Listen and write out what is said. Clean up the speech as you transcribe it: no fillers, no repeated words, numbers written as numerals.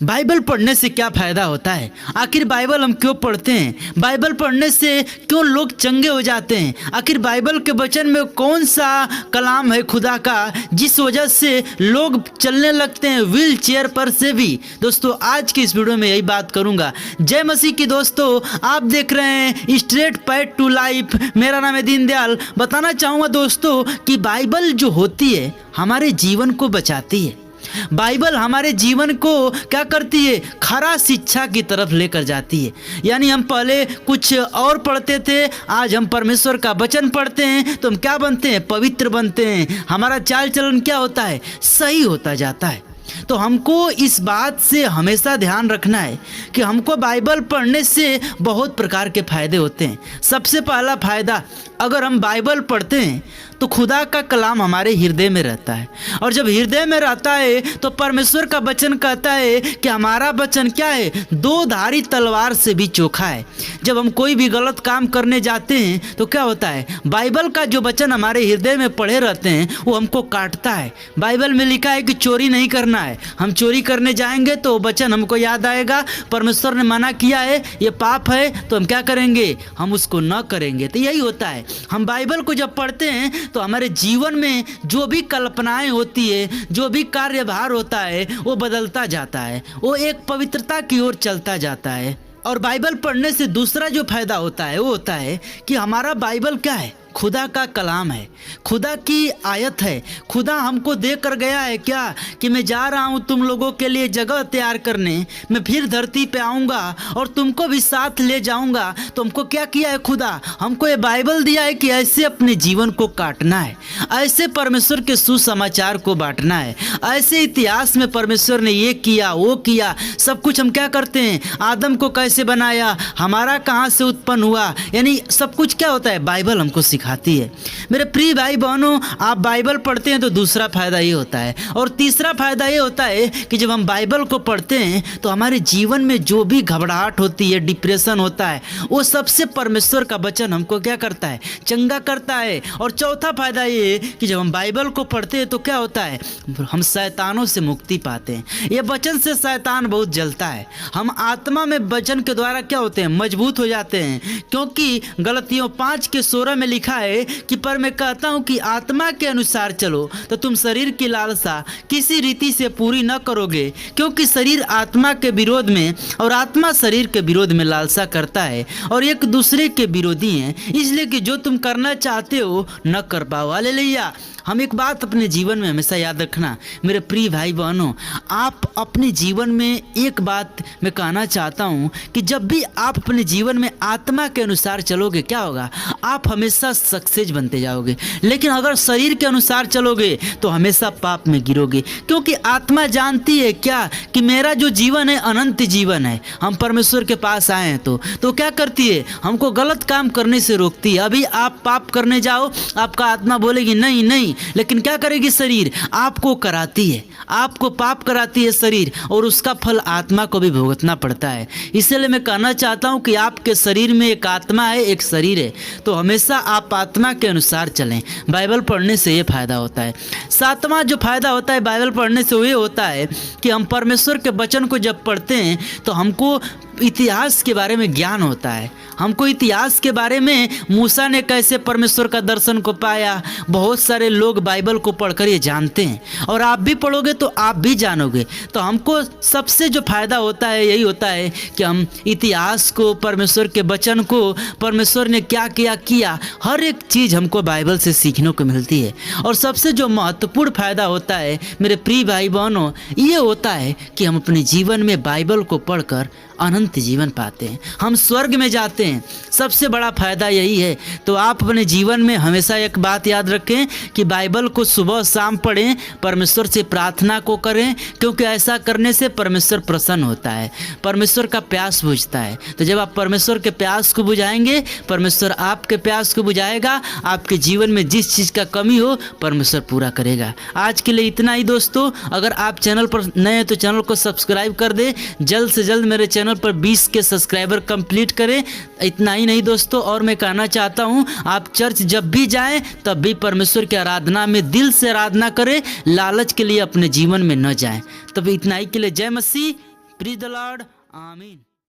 Bible पढ़ने से क्या फ़ायदा होता है? आखिर बाइबल हम क्यों पढ़ते हैं? बाइबल पढ़ने से क्यों लोग चंगे हो जाते हैं? आखिर बाइबल के वचन में कौन सा कलाम है खुदा का जिस वजह से लोग चलने लगते हैं व्हील चेयर पर से भी? दोस्तों, आज की इस वीडियो में यही बात करूंगा। जय मसीह की दोस्तों, आप देख रहे हैं स्ट्रेट पैथ टू लाइफ। मेरा नाम है दीनदयाल। बताना चाहूँगा दोस्तों कि बाइबल जो होती है हमारे जीवन को बचाती है। बाइबल हमारे जीवन को क्या करती है? खरा शिक्षा की तरफ लेकर जाती है। यानी हम पहले कुछ और पढ़ते थे, आज हम परमेश्वर का वचन पढ़ते हैं तो हम क्या बनते हैं? पवित्र बनते हैं। हमारा चाल चलन क्या होता है? सही होता जाता है। तो हमको इस बात से हमेशा ध्यान रखना है कि हमको बाइबल पढ़ने से बहुत प्रकार के फ़ायदे होते हैं। सबसे पहला फ़ायदा, अगर हम बाइबल पढ़ते हैं तो खुदा का कलाम हमारे हृदय में रहता है, और जब हृदय में रहता है तो परमेश्वर का वचन कहता है कि हमारा वचन क्या है? दो धारी तलवार से भी चोखा है। जब हम कोई भी गलत काम करने जाते हैं तो क्या होता है? बाइबल का जो वचन हमारे हृदय में पढ़े रहते हैं वो हमको काटता है। बाइबल में लिखा है कि चोरी नहीं करना है। हम चोरी करने जाएंगे तो वचन हमको याद आएगा, परमेश्वर ने मना किया है, ये पाप है, तो हम क्या करेंगे? हम उसको न करेंगे। तो यही होता है, हम बाइबल को जब पढ़ते हैं तो हमारे जीवन में जो भी कल्पनाएं होती है, जो भी कार्यभार होता है, वो बदलता जाता है, वो एक पवित्रता की ओर चलता जाता है। और बाइबल पढ़ने से दूसरा जो फायदा होता है वो होता है कि हमारा बाइबल क्या है? खुदा का कलाम है, खुदा की आयत है। खुदा हमको दे कर गया है क्या कि मैं जा रहा हूँ तुम लोगों के लिए जगह तैयार करने, मैं फिर धरती पे आऊँगा और तुमको भी साथ ले जाऊँगा। तो हमको क्या किया है खुदा? हमको ये बाइबल दिया है कि ऐसे अपने जीवन को काटना है, ऐसे परमेश्वर के सुसमाचार को बांटना है, ऐसे इतिहास में परमेश्वर ने ये किया वो किया, सब कुछ हम क्या करते हैं? आदम को कैसे बनाया, हमारा कहाँ से उत्पन्न हुआ, यानी सब कुछ क्या होता है? बाइबल हमको खाती है। मेरे प्रिय भाई बहनों, आप बाइबल पढ़ते हैं तो दूसरा फायदा ये होता है। और तीसरा फायदा ये होता है कि जब हम बाइबल को पढ़ते हैं तो हमारे जीवन में जो भी घबराहट होती है, डिप्रेशन होता है, वो सबसे परमेश्वर का वचन हमको क्या करता है? चंगा करता है। और चौथा फायदा ये कि जब हम बाइबल को पढ़ते हैं तो क्या होता है? हम शैतानों से मुक्ति पाते हैं। ये वचन से शैतान बहुत जलता है। हम आत्मा में वचन के द्वारा क्या होते हैं? मजबूत हो जाते हैं। क्योंकि गलतियों 5:16 में लिखा है कि पर मैं कहता हूं कि आत्मा के अनुसार चलो तो तुम शरीर की लालसा किसी रीति से पूरी न करोगे, क्योंकि शरीर आत्मा के विरोध में और आत्मा शरीर के विरोध में लालसा करता है और एक दूसरे के विरोधी हैं, इसलिए कि जो तुम करना चाहते हो न कर पाओ। हालेलुया। हम एक बात अपने जीवन में हमेशा याद रखना मेरे प्रिय भाई बहनों, आप अपने जीवन में एक बात मैं कहना चाहता हूँ कि जब भी आप अपने जीवन में आत्मा के अनुसार चलोगे क्या होगा? आप हमेशा सक्सेस बनते जाओगे। लेकिन अगर शरीर के अनुसार चलोगे तो हमेशा पाप में गिरोगे, क्योंकि आत्मा जानती है क्या कि मेरा जो जीवन है अनंत जीवन है। हम परमेश्वर के पास आए हैं तो क्या करती है? हमको गलत काम करने से रोकती है। अभी आप पाप करने जाओ, आपका आत्मा बोलेगी नहीं नहीं, लेकिन क्या करेगी? शरीर आपको कराती है, आपको पाप कराती है शरीर, और उसका फल आत्मा को भी भुगतना पड़ता है। इसलिए मैं कहना चाहता हूं कि आपके शरीर में एक आत्मा है, एक शरीर है, तो हमेशा आप आत्मा के अनुसार चलें। बाइबल पढ़ने से ये फायदा होता है। सातवां जो फायदा होता है बाइबल पढ़ने से वो ये होता है कि हम परमेश्वर के वचन को जब पढ़ते हैं तो हमको इतिहास के बारे में ज्ञान होता है। हमको इतिहास के बारे में मूसा ने कैसे परमेश्वर का दर्शन को पाया, बहुत सारे लोग बाइबल को पढ़कर ये जानते हैं, और आप भी पढ़ोगे तो आप भी जानोगे। तो हमको सबसे जो फायदा होता है यही होता है कि हम इतिहास को, परमेश्वर के वचन को, परमेश्वर ने क्या किया, हर एक चीज़ हमको बाइबल से सीखने को मिलती है। और सबसे जो महत्वपूर्ण फायदा होता है मेरे प्रिय भाई बहनों, ये होता है कि हम अपने जीवन में बाइबल को पढ़कर अनंत जीवन पाते हैं, हम स्वर्ग में जाते हैं। सबसे बड़ा फायदा यही है। तो आप अपने जीवन में हमेशा एक बात याद रखें कि बाइबल को सुबह शाम पढ़ें, परमेश्वर से प्रार्थना को करें, क्योंकि ऐसा करने से परमेश्वर प्रसन्न होता है, परमेश्वर का प्यास बुझता है। तो जब आप परमेश्वर के प्यास को बुझाएंगे, परमेश्वर आपके प्यास को बुझाएगा। आपके जीवन में जिस चीज़ का कमी हो परमेश्वर पूरा करेगा। आज के लिए इतना ही दोस्तों। अगर आप चैनल पर नए हैं तो चैनल को सब्सक्राइब कर दें। जल्द से जल्द मेरे चैनल पर 20 के सब्सक्राइबर कंप्लीट करें। इतना ही नहीं दोस्तों, और मैं कहना चाहता हूं आप चर्च जब भी जाएं तब भी परमेश्वर की आराधना में दिल से आराधना करें, लालच के लिए अपने जीवन में न जाएं। तब इतना ही के लिए जय मसीह। प्रीज द लॉर्ड, आमीन।